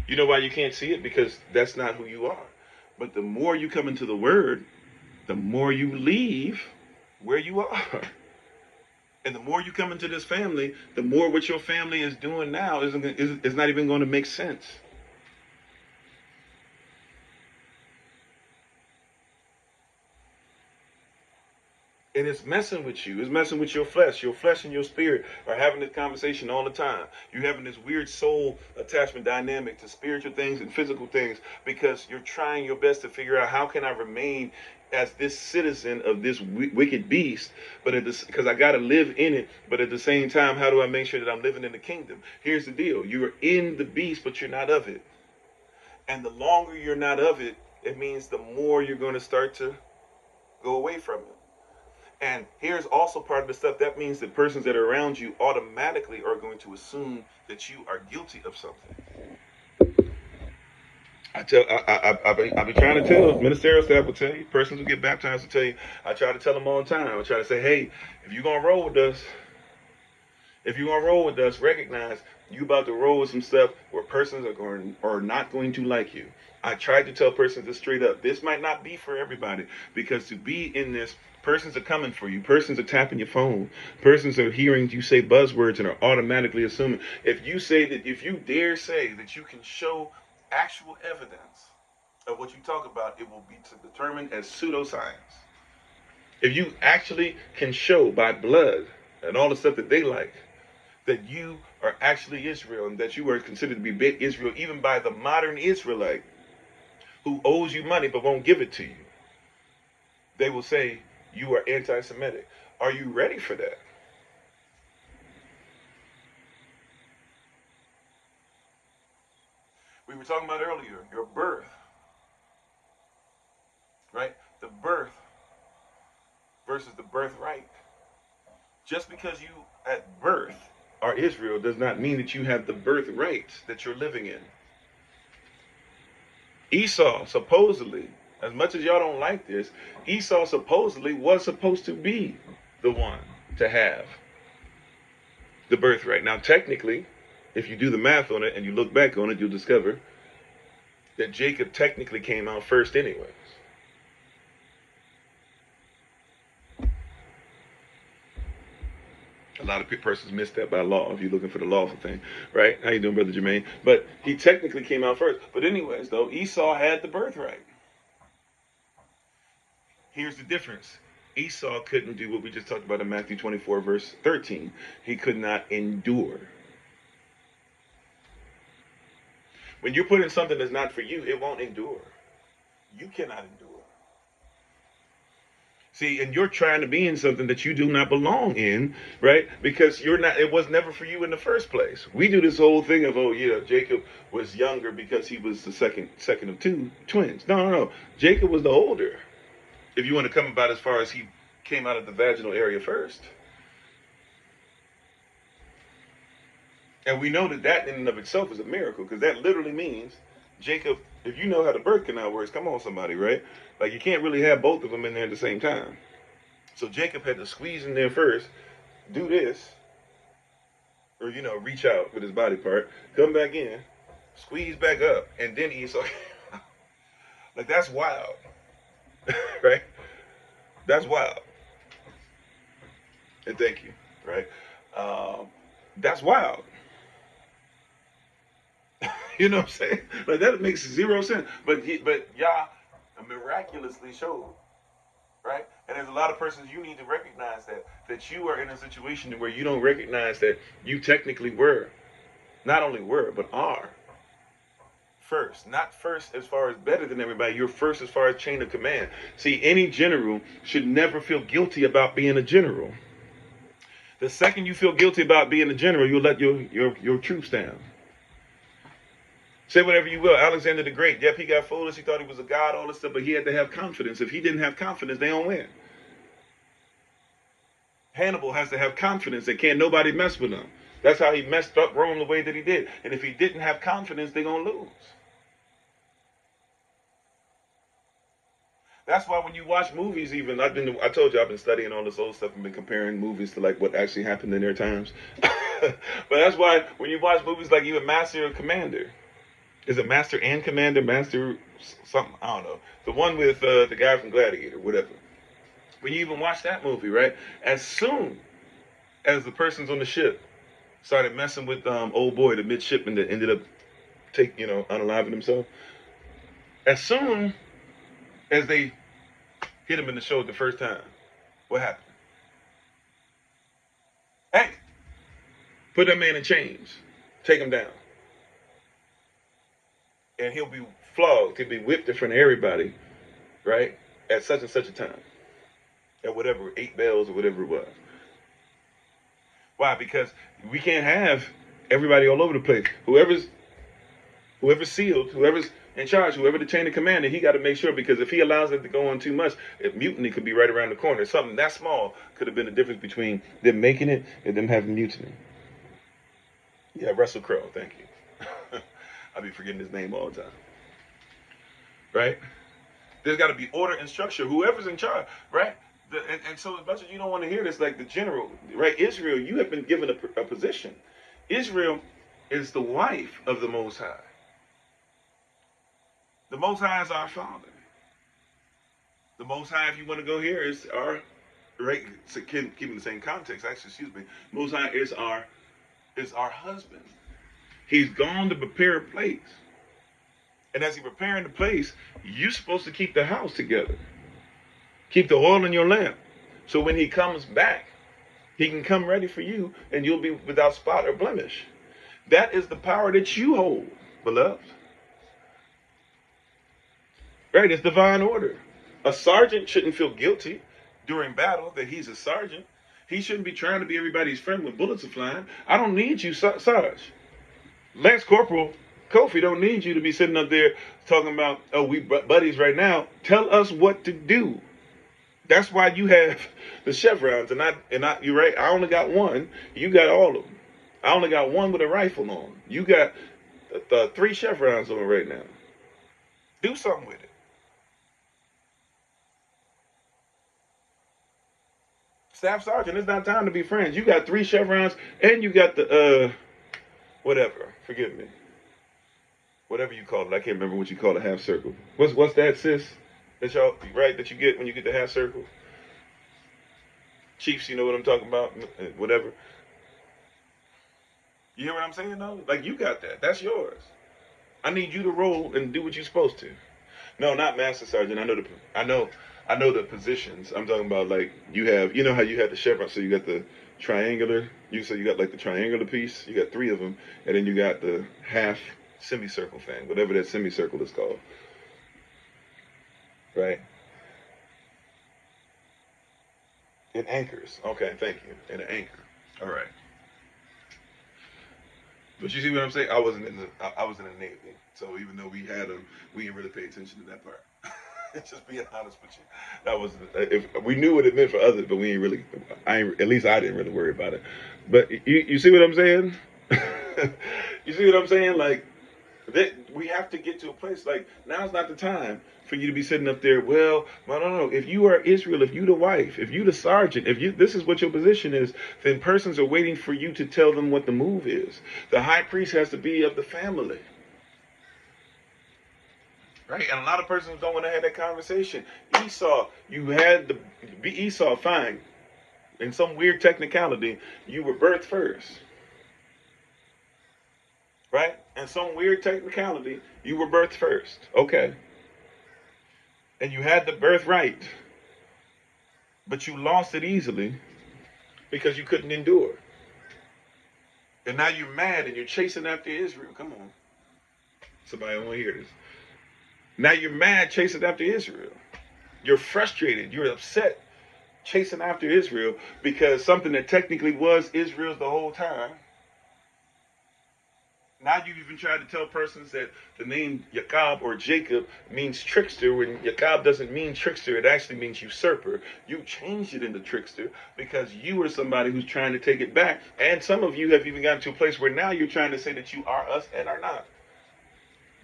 You know why you can't see it? Because that's not who you are. But the more you come into the Word, the more you leave where you are. And the more you come into this family, the more what your family is doing now is not even going to make sense. And it's messing with you. It's messing with your flesh. Your flesh and your spirit are having this conversation all the time. You're having this weird soul attachment dynamic to spiritual things and physical things because you're trying your best to figure out how can I remain as this citizen of this wicked beast, but at this because I got to live in it. But at the same time, how do I make sure that I'm living in the kingdom? Here's the deal: you are in the beast, but you're not of it. And the longer you're not of it, it means the more you're going to start to go away from it. And here's also part of the stuff that means that persons that are around you automatically are going to assume that you are guilty of something. I be trying to tell ministerial staff will tell you, persons who get baptized will tell you. I try to tell them all the time. I try to say, hey, if you're gonna roll with us, recognize you about to roll with some stuff where persons are not going to like you. I tried to tell persons this straight up. This might not be for everybody because to be in this, persons are coming for you. Persons are tapping your phone. Persons are hearing you say buzzwords and are automatically assuming. If you dare say that you can show actual evidence of what you talk about, it will be determined as pseudoscience. If you actually can show by blood and all the stuff that they like that you are actually Israel and that you are considered to be big Israel even by the modern Israelite who owes you money but won't give it to you, they will say you are anti-Semitic. Are you ready for that? We were talking about earlier your birth, right? The birth versus the birthright. Just because you at birth are Israel does not mean that you have the birthright that you're living in. Esau supposedly, as much as y'all don't like this, Esau supposedly was supposed to be the one to have the birthright. Now, technically, if you do the math on it and you look back on it, you'll discover that Jacob technically came out first, anyways. A lot of persons miss that by law if you're looking for the lawful thing, right? How you doing, Brother Jermaine? But he technically came out first. But anyways, though, Esau had the birthright. Here's the difference. Esau couldn't do what we just talked about in Matthew 24, verse 13. He could not endure. When you're putting something that's not for you, it won't endure. You cannot endure. See, and you're trying to be in something that you do not belong in, right? Because you're not, it was never for you in the first place. We do this whole thing of, oh yeah, Jacob was younger because he was the second of two twins. No, no, no. Jacob was the older. If you want to come about as far as he came out of the vaginal area first. And we know that that in and of itself is a miracle because that literally means Jacob, if you know how the birth canal works, come on somebody, right? Like you can't really have both of them in there at the same time. So Jacob had to squeeze in there first, do this, or reach out with his body part, come back in, squeeze back up, and then Esau. Like that's wild, right? That's wild. And thank you, right? That's wild. You know what I'm saying? Like that makes zero sense. But Yah miraculously showed, right? And there's a lot of persons you need to recognize that you are in a situation where you don't recognize that you technically were, not only were, but are first. Not first as far as better than everybody. You're first as far as chain of command. See, any general should never feel guilty about being a general. The second you feel guilty about being a general, you'll let your troops down. Say whatever you will. Alexander the Great, yep, he got foolish. He thought he was a god, all this stuff, but he had to have confidence. If he didn't have confidence, they don't win. Hannibal has to have confidence that can't nobody mess with him. That's how he messed up Rome the way that he did. And if he didn't have confidence, they're going to lose. That's why when you watch movies, even I told you I've been studying all this old stuff and been comparing movies to like what actually happened in their times. But that's why when you watch movies like even Master and Commander, Is it Master and Commander? Master something? I don't know. The one with the guy from Gladiator, whatever. When you even watch that movie, right? As soon as the person's on the ship started messing with old boy, the midshipman that ended up unaliving himself. As soon as they hit him in the shoulder the first time, what happened? Hey, put that man in chains, take him down, and he'll be flogged. He'll be whipped in front of everybody, right? At such and such a time, at whatever 8 bells or whatever it was. Why? Because we can't have everybody all over the place. Whoever's sealed, whoever's in charge, whoever the chain of command, he got to make sure, because if he allows it to go on too much, mutiny could be right around the corner. Something that small could have been the difference between them making it and them having mutiny. Yeah, Russell Crowe, thank you. I'll be forgetting his name all the time. Right? There's got to be order and structure. Whoever's in charge, right? And so as much as you don't want to hear this, like the general, right? Israel, you have been given a position. Israel is the wife of the Most High. The Most High is our Father. The Most High, if you want to go here, is our, right? So keeping the same context, actually, excuse me. Most High is our husband. He's gone to prepare a place. And as he's preparing the place, you're supposed to keep the house together. Keep the oil in your lamp. So when he comes back, he can come ready for you and you'll be without spot or blemish. That is the power that you hold, beloved. Right? It's divine order. A sergeant shouldn't feel guilty during battle that he's a sergeant. He shouldn't be trying to be everybody's friend when bullets are flying. I don't need you, Sarge. Lance Corporal Kofi don't need you to be sitting up there talking about, oh, we buddies right now. Tell us what to do. That's why you have the chevrons, and you're right. I only got one. You got all of them. I only got one with a rifle on. You got 3 chevrons on right now. Do something with it. Staff sergeant, it's not time to be friends. You got 3 chevrons, and you got the whatever. Forgive me. Whatever you call it, I can't remember what you call a half circle. What's that, sis? That y'all right that you get when you get the half circle. Chiefs, you know what I'm talking about. Whatever. You hear what I'm saying, though? Like, you got that. That's yours. I need you to roll and do what you're supposed to. No, not master sergeant. I know the positions. I'm talking about, like, you know how you had the chevron, so you got the triangular. You got like the triangular piece. You got 3 of them, and then you got the half semicircle thing, whatever that semicircle is called. Right? It anchors. Okay, thank you. And an anchor. All right. But you see what I'm saying? I was in the Navy, so even though we had them, we didn't really pay attention to that part. Just being honest with you, that was if we knew what it meant for others, but we ain't really. At least I didn't really worry about it. But you see what I'm saying? You see what I'm saying? Like that, we have to get to a place like now's not the time for you to be sitting up there. Well, no. If you are Israel, if you the wife, if you the sergeant, if you this is what your position is, then persons are waiting for you to tell them what the move is. The high priest has to be of the family. Right? And a lot of persons don't want to have that conversation. Esau, you had to be Esau, fine. In some weird technicality, you were birthed first. Right? In some weird technicality, you were birthed first. Okay. And you had the birthright. But you lost it easily because you couldn't endure. And now you're mad and you're chasing after Israel. Come on. Somebody don't want to hear this. Now you're mad chasing after Israel. You're frustrated. You're upset chasing after Israel because something that technically was Israel's the whole time. Now you've even tried to tell persons that the name Jacob or Jacob means trickster when Jacob doesn't mean trickster. It actually means usurper. You changed it into trickster because you are somebody who's trying to take it back. And some of you have even gotten to a place where now you're trying to say that you are us and are not.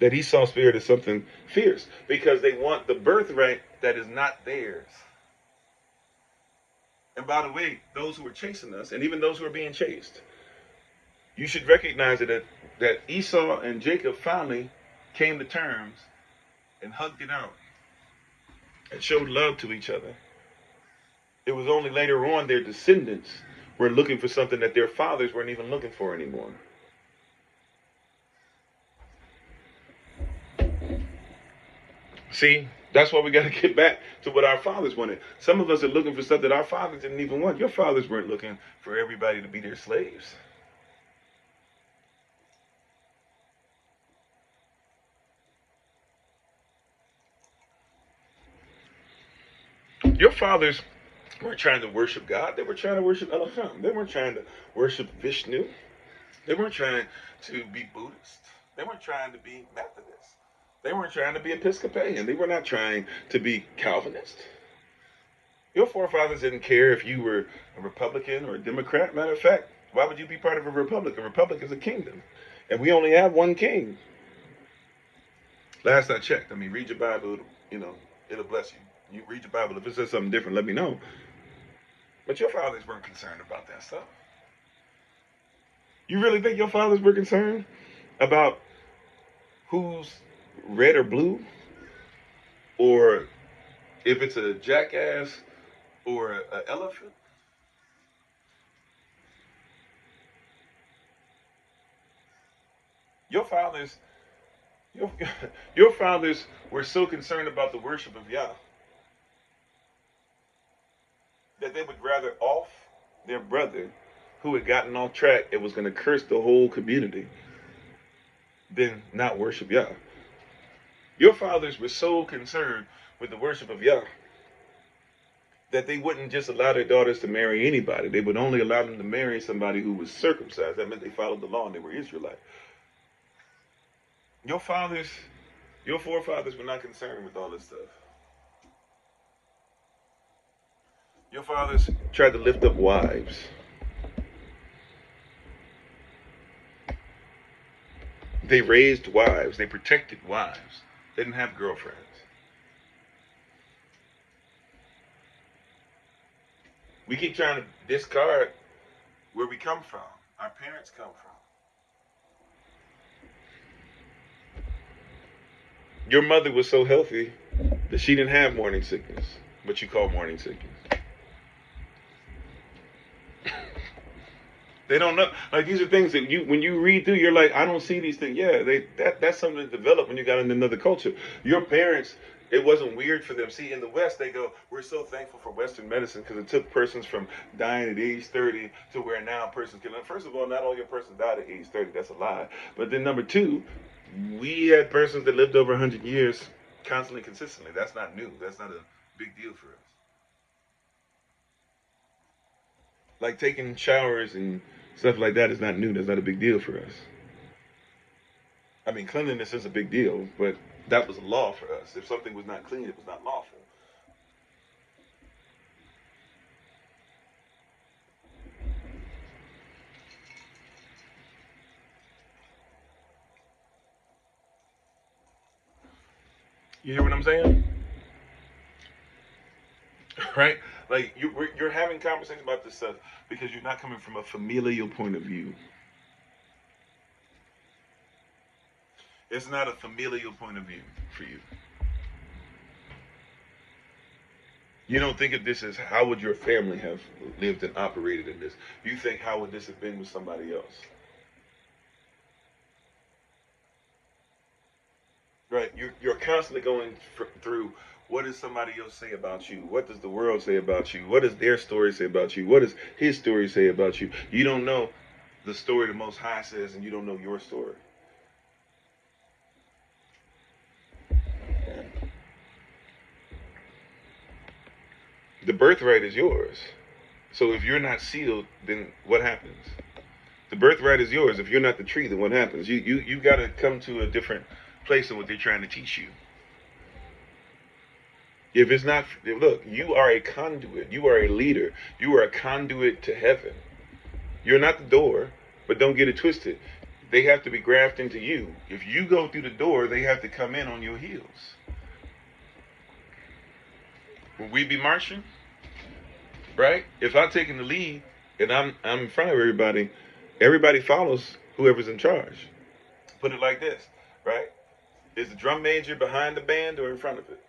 That Esau spirit is something fierce because they want the birthright that is not theirs. And by the way, those who are chasing us and even those who are being chased, you should recognize that Esau and Jacob finally came to terms and hugged it out and showed love to each other. It was only later on their descendants were looking for something that their fathers weren't even looking for anymore. See, that's why we got to get back to what our fathers wanted. Some of us are looking for stuff that our fathers didn't even want. Your fathers weren't looking for everybody to be their slaves. Your fathers weren't trying to worship God. They were trying to worship Elohim. They weren't trying to worship Vishnu. They weren't trying to be Buddhist. They weren't trying to be Methodist. They weren't trying to be Episcopalian. They were not trying to be Calvinist. Your forefathers didn't care if you were a Republican or a Democrat. Matter of fact, why would you be part of a republic? A republic is a kingdom. And we only have one king. Last I checked. I mean, read your Bible, it'll bless you. You read your Bible. If it says something different, let me know. But your fathers weren't concerned about that stuff. You really think your fathers were concerned about who's red or blue? Or if it's a jackass or an elephant? Your fathers, your fathers were so concerned about the worship of Yah that they would rather off their brother who had gotten off track and was going to curse the whole community than not worship Yah. Your fathers were so concerned with the worship of Yah that they wouldn't just allow their daughters to marry anybody. They would only allow them to marry somebody who was circumcised. That meant they followed the law and they were Israelite. Your forefathers were not concerned with all this stuff. Your fathers tried to lift up wives. They raised wives. They protected wives. They didn't have girlfriends. We keep trying to discard where we come from, our parents come from. Your mother was so healthy that she didn't have morning sickness, what you call morning sickness. They don't know. Like, these are things that when you read through, you're like, I don't see these things. Yeah, that's something that developed when you got in another culture. Your parents, it wasn't weird for them. See, in the West, they go, we're so thankful for Western medicine because it took persons from dying at age 30 to where now a person can. First of all, not all your persons died at age 30. That's a lie. But then number two, we had persons that lived over 100 years constantly, consistently. That's not new. That's not a big deal for us. Like taking showers and stuff like that is not new. That's not a big deal for us. I mean, cleanliness is a big deal, but that was a law for us. If something was not clean, it was not lawful. You hear what I'm saying? Right? Like, you're having conversations about this stuff because you're not coming from a familial point of view. It's not a familial point of view for you. You don't think of this as how would your family have lived and operated in this. You think how would this have been with somebody else. Right? You're constantly going through what does somebody else say about you? What does the world say about you? What does their story say about you? What does his story say about you? You don't know the story the Most High says, and you don't know your story. The birthright is yours. So if you're not sealed, then what happens? The birthright is yours. If you're not the tree, then what happens? You got to come to a different place in what they're trying to teach you. If it's not, look, you are a conduit. You are a leader. You are a conduit to heaven. You're not the door, but don't get it twisted. They have to be grafted into you. If you go through the door, they have to come in on your heels. When we be marching, right? If I'm taking the lead and I'm in front of everybody follows whoever's in charge. Put it like this, right? Is the drum major behind the band or in front of it?